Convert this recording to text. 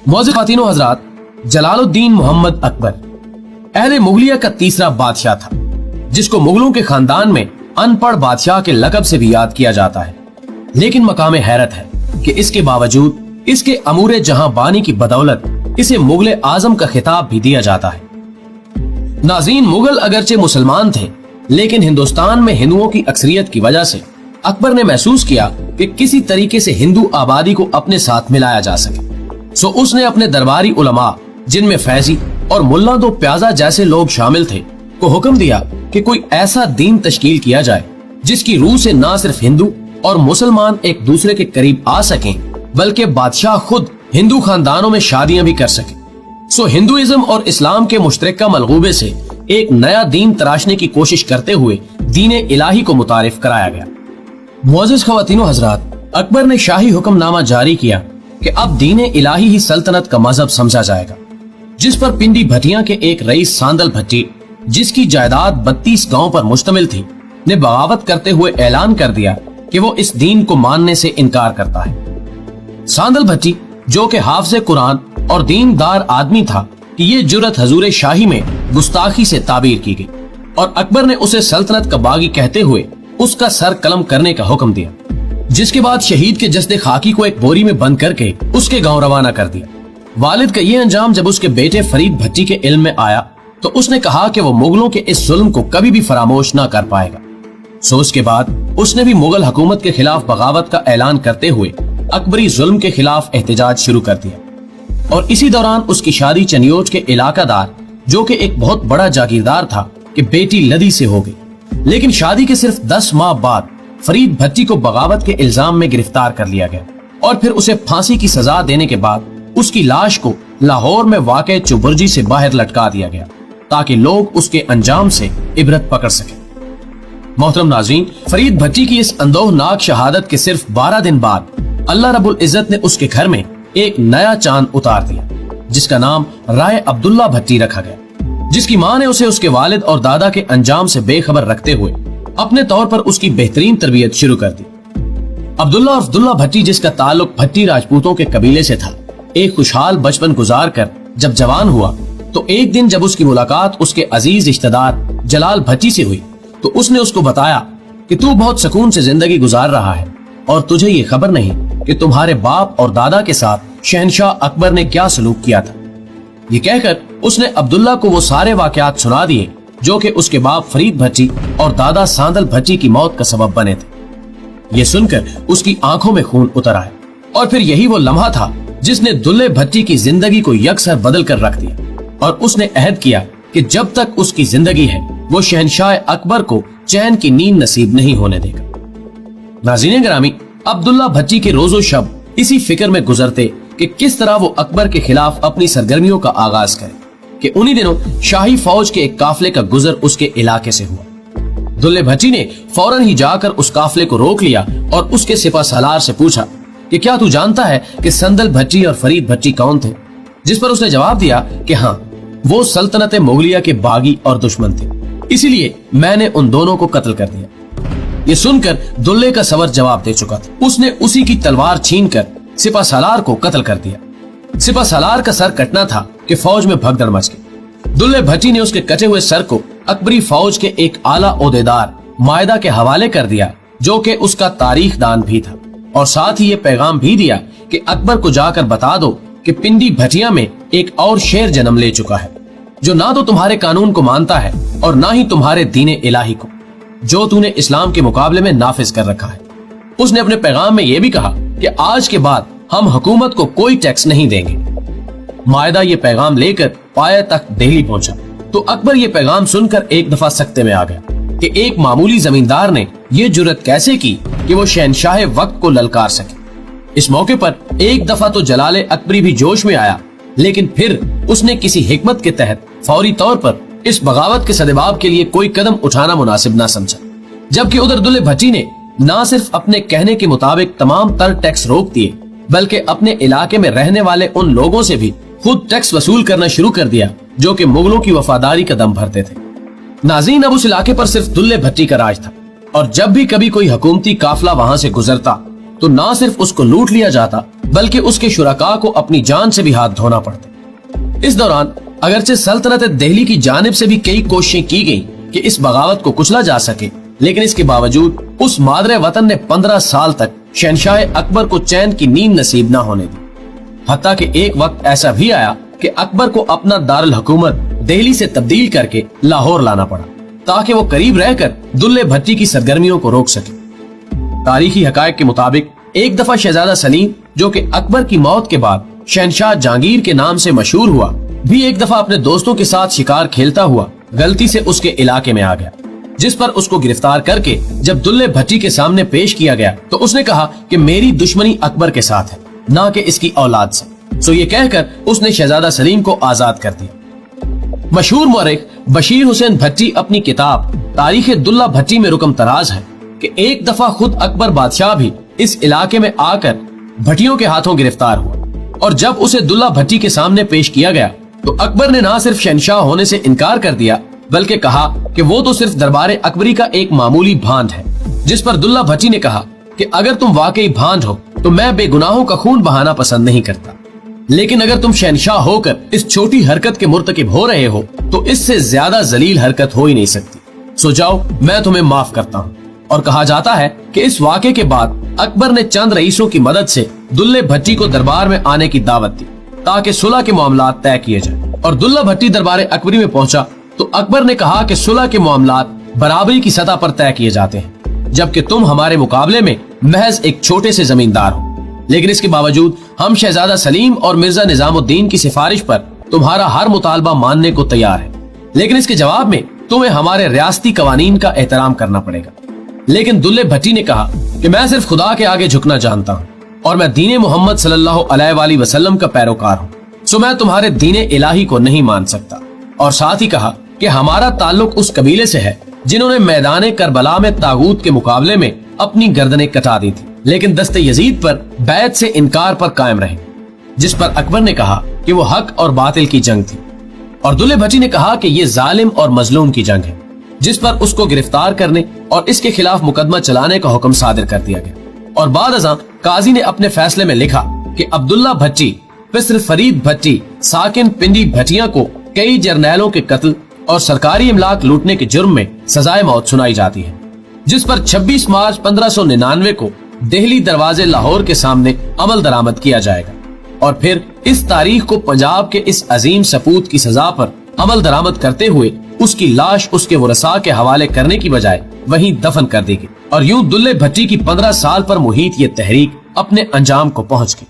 मोअज़्ज़िज़ ख़वातीन व हज़रात, जलालुद्दीन मोहम्मद अकबर अहले मुगलिया का तीसरा बादशाह था, जिसको मुगलों के खानदान में अनपढ़ बादशाह के लक़ब से भी याद किया जाता है। लेकिन मकामे हैरत है कि इसके बावजूद इसके अमूरे जहां बानी की बदौलत इसे मुगल आजम का खिताब भी दिया जाता है। नाज़रीन, मुगल अगरचे मुसलमान थे, लेकिन हिंदुस्तान में हिंदुओं की अक्सरियत की वजह से अकबर ने महसूस किया कि किसी तरीके से हिंदू आबादी को अपने साथ मिलाया जा सके। सो उसने अपने दरबारी उलमा, जिनमें फैजी और मुल्ला दो प्याजा जैसे लोग शामिल थे, को हुक्म दिया कि कोई ऐसा दीन तश्कील किया जाए जिसकी रूह से ना सिर्फ हिंदू और मुसलमान एक दूसरे के करीब आ सकें, बल्कि बादशाह खुद हिंदू खानदानों में शादियां भी कर सके। सो हिंदुइज्म और इस्लाम के मुश्तरका मलगूबे से एक नया दीन तराशने की कोशिश करते हुए दीन इलाही को मुतारिफ कराया गया। मुअज़्ज़िज़ ख़वातीन व हज़रात, अकबर ने शाही हुक्मनामा जारी किया कि अब दीन इलाही ही सल्तनत का मजहब समझा जाएगा, जिस पर पिंडी भटिया के एक रईस सांदल भट्टी, जिसकी जायदाद 32 गांव पर मुश्तमिल थी, ने बगावत करते हुए ऐलान कर दिया कि वो इस दीन को मानने से इनकार करता है। सांदल भट्टी, जो कि हाफ़िज़े कुरान और दीनदार आदमी था, कि ये जुर्रत हजूर शाही में गुस्ताखी से ताबीर की गई और अकबर ने उसे सल्तनत का बागी कहते हुए उसका सर कलम करने का हुक्म दिया, जिसके बाद शहीद के जस्दे खाकी को एक बोरी में बंद करके उसके गांव रवाना कर दिया। वालिद का ये अंजाम जब उसके बेटे फरीद भट्टी के इल्म में आया तो उसने कहा कि वो मुगलों के इस जुल्म को कभी भी फरामोश ना कर पाएगा। सो उसके बाद उसने भी मुगल हुकूमत के खिलाफ बगावत का ऐलान करते हुए अकबरी जुल्म के खिलाफ एहतजाज शुरू कर दिया। और इसी दौरान उसकी शादी चनियोज के इलाकादार, जो कि एक बहुत बड़ा जागीरदार था, कि बेटी लदी से हो गई। लेकिन शादी के सिर्फ 10 माह बाद फरीद भट्टी को बगावत के इल्जाम में गिरफ्तार कर लिया गया और फिर उसे फांसी की सजा देने के बाद उसकी लाश को लाहौर में वाक़े चुबुर्जी से बाहर लटका दिया गया, ताकि लोग उसके अंजाम से इबरत पकड़ सके। मोहतरम नाज़रीन, फरीद भट्टी की इस अंदोहनाक शहादत के सिर्फ 12 दिन बाद अल्लाह रब्बुल इज्जत ने उसके घर में एक नया चांद उतार दिया, जिसका नाम राय अब्दुल्ला भट्टी रखा गया, जिसकी मां ने उसे उसके वालिद और दादा के अंजाम से बेखबर रखते हुए अपने तौर पर उसकी बेहतरीन तरबियत शुरू कर दी। अब्दुल्ला भट्टी, जिसका ताल्लुक भट्टी राजपूतों के कबीले से था, एक खुशहाल बचपन गुजार कर जब जवान हुआ तो एक दिन जब उसकी मुलाकात उसके अजीज रिश्तेदार जलाल भट्टी से हुई तो उसने उसको बताया कि तू बहुत सुकून से जिंदगी गुजार रहा है और तुझे ये खबर नहीं कि तुम्हारे बाप और दादा के साथ शहनशाह अकबर ने क्या सलूक किया था। ये कहकर उसने अब्दुल्ला को वो सारे वाकयात सुना दिए जो कि उसके बाप फरीद भट्टी और दादा सांदल भट्टी की मौत का सबब बने थे। ये सुनकर उसकी आंखों में खून उतर आया और फिर यही वो लम्हा था जिसने दुल्ले भट्टी की जिंदगी को यकसर बदल कर रख दिया और उसने अहद किया कि जब तक उसकी जिंदगी है वो शहनशाह अकबर को चैन की नींद नसीब नहीं होने देगा। नाज़रीन गिरामी, अब्दुल्ला भट्टी के रोजो शब इसी फिक्र में गुजरते कि किस तरह वो अकबर के खिलाफ अपनी सरगर्मियों का आगाज करे कि उन्हीं दिनों शाही फौज के एक काफले का गुजर उसके इलाके से हुआ। दुल्ले भट्टी ने फौरन ही जाकर उस काफले को रोक लिया और उसके सिपा सालार से पूछा कि क्या तू जानता है कि संदल भट्टी और फरीद भट्टी कौन थे? जिस पर उसने जवाब दिया कि हाँ, वो सल्तनत मुगलिया के बागी और दुश्मन थे, इसीलिए मैंने उन दोनों को कत्ल कर दिया। ये सुनकर दुल्ले का सवर जवाब दे चुका था। उसने उसी की तलवार छीनकर सिपा सालार को कत्ल कर दिया। सिपा सालार का सर कटना था कि फौज में भगदड़ मच गई। दुल्ले भट्टी ने उसके कटे हुए सर को अकबरी फौज के एक आला ओहदेदार मायदा के हवाले कर दिया, जो कि उसका तारीख दान भी था, और साथ ही ये पैगाम भी दिया कि अकबर को जाकर बता दो कि पिंडी भटिया में एक और शेर जन्म ले चुका है, जो ना तो तुम्हारे कानून को मानता है और ना ही तुम्हारे दीन इलाही को, जो तूने इस्लाम के मुकाबले में नाफिज कर रखा है। उसने अपने पैगाम में यह भी कहा कि आज के बाद हम हुकूमत को कोई टैक्स नहीं देंगे। मायदा ये पैगाम लेकर पाया तक दिल्ली पहुंचा तो अकबर ये पैगाम सुनकर एक दफा सख्ते में आ गया कि एक मामूली जमींदार ने ये जुर्रत कैसे की कि वो शहनशाह वक्त को ललकार सके। इस मौके पर एक दफा तो जलाले अकबरी भी जोश में आया, लेकिन फिर उसने किसी हिकमत के तहत फौरी तौर पर इस बगावत के सदेबाब के लिए कोई कदम उठाना मुनासिब न समझा। जबकि उधर दुल्ले भट्टी ने न सिर्फ अपने कहने के मुताबिक तमाम तर टैक्स रोक दिए, बल्कि अपने इलाके में रहने वाले उन लोगों से भी खुद टैक्स वसूल करना शुरू कर दिया जो कि मुगलों की वफादारी का दम भरते थे। नाज़रीन, अब उस इलाके पर सिर्फ दुल्ले भट्टी का राज था और जब भी कभी कोई हुकूमती काफिला वहां से गुजरता तो न सिर्फ उसको लूट लिया जाता बल्कि उसके शुरका को अपनी जान से भी हाथ धोना पड़ता। इस दौरान अगरचे सल्तनत दिल्ली की जानिब से भी कई कोशिशें की गई कि इस बगावत को कुचला जा सके, लेकिन इसके बावजूद उस मादरे वतन ने 15 साल तक शहंशाह अकबर को चैन की नींद नसीब न होने दी। हत्ता कि एक वक्त ऐसा भी आया कि अकबर को अपना दारुल हुकूमत दिल्ली से तब्दील करके लाहौर लाना पड़ा, ताकि वो करीब रहकर दुल्ले भट्टी की सरगर्मियों को रोक सके। तारीखी हकायक के मुताबिक एक दफा शहजादा सलीम, जो कि अकबर की मौत के बाद शहंशाह जहांगीर के नाम से मशहूर हुआ, भी एक दफा अपने दोस्तों के साथ शिकार खेलता हुआ गलती से उसके इलाके में आ गया, जिस पर उसको गिरफ्तार करके जब दुल्ले भट्टी के सामने पेश किया गया तो उसने कहा कि मेरी दुश्मनी अकबर के साथ है, ना कि इसकी औलाद से। सो ये कहकर उसने शहजादा सलीम को आजाद कर दिया। मशहूर मौरिख बशीर हुसैन भट्टी अपनी किताब तारीख दुल्ला भट्टी में रुकम तराज है कि एक दफा खुद अकबर बादशाह भी इस इलाके में आकर भट्टियों के हाथों गिरफ्तार हुआ, और जब उसे दुल्ला भट्टी के सामने पेश किया गया तो अकबर ने ना सिर्फ शहंशाह होने से इनकार कर दिया, बल्कि कहा कि वो तो सिर्फ दरबार अकबरी का एक मामूली भांड है। जिस पर दुल्ला भट्टी ने कहा कि अगर तुम वाकई भांड हो तो मैं बेगुनाहों का खून बहाना पसंद नहीं करता, लेकिन अगर तुम शहंशाह होकर इस छोटी हरकत के मुर्तकिब हो रहे हो तो इससे ज्यादा जलील हरकत हो ही नहीं सकती। सो जाओ, मैं तुम्हें माफ करता हूँ। और कहा जाता है कि इस वाक़े के बाद अकबर ने चंद रईसों की मदद से दुल्ले भट्टी को दरबार में आने की दावत दी, ताकि सुलह के मामलात तय किए जाए। और दुल्ला भट्टी दरबार अकबरी में पहुंचा तो अकबर ने कहा कि सुलह के मामलात बराबरी की सतह पर तय किए जाते हैं, जबकि तुम हमारे मुकाबले में महज एक छोटे से जमींदार हो। लेकिन इसके बावजूद हम शहजादा सलीम और मिर्जा निजामुद्दीन की सिफारिश पर तुम्हारा हर मुतालबा मानने को तैयार है, लेकिन इसके जवाब में तुम्हें हमारे रियासती कवानीन का एहतराम करना पड़ेगा। लेकिन दुल्ले भट्टी ने कहा कि मैं सिर्फ खुदा के आगे झुकना जानता हूँ और मैं दीने मोहम्मद सल्लल्लाहु अलैहि वसल्लम का पैरोकार हूँ, सो मैं तुम्हारे दीने इलाही को नहीं मान सकता। और साथ ही कहा कि हमारा ताल्लुक उस कबीले से है जिन्होंने मैदान करबला में तागूत के मुकाबले में अपनी गर्दनें कटा दी थी, लेकिन दस्ते यजीद पर बैत से इनकार पर कायम रहे। जिस पर अकबर ने कहा कि वो हक और बातिल की जंग थी, और दुल्ले भट्टी ने कहा कि ये जालिम और मजलूम की जंग है, जिस पर उसको गिरफ्तार करने और इसके खिलाफ मुकदमा चलाने का हुक्म सादिर कर दिया गया। और बाद अज़ां काजी ने अपने फैसले में लिखा कि अब्दुल्ला भट्टी, फिस्र फरीद भट्टी, साकिन पिंडी भटिया को कई जर्नैलों के कत्ल और सरकारी इमलाक लूटने के जुर्म में सजाए मौत सुनाई जाती है। जिस पर 26 मार्च 1599 को दिल्ली दरवाजे लाहौर के सामने अमल दरामद किया जाएगा, और फिर इस तारीख को पंजाब के इस अजीम सपूत की सजा पर अमल दरामद करते हुए उसकी लाश उसके वरसा के हवाले करने की बजाय वहीं दफन कर दी गई। और यूं दुल्ले भट्टी की 15 साल पर मुहित ये तहरीक अपने अंजाम को पहुंच गई।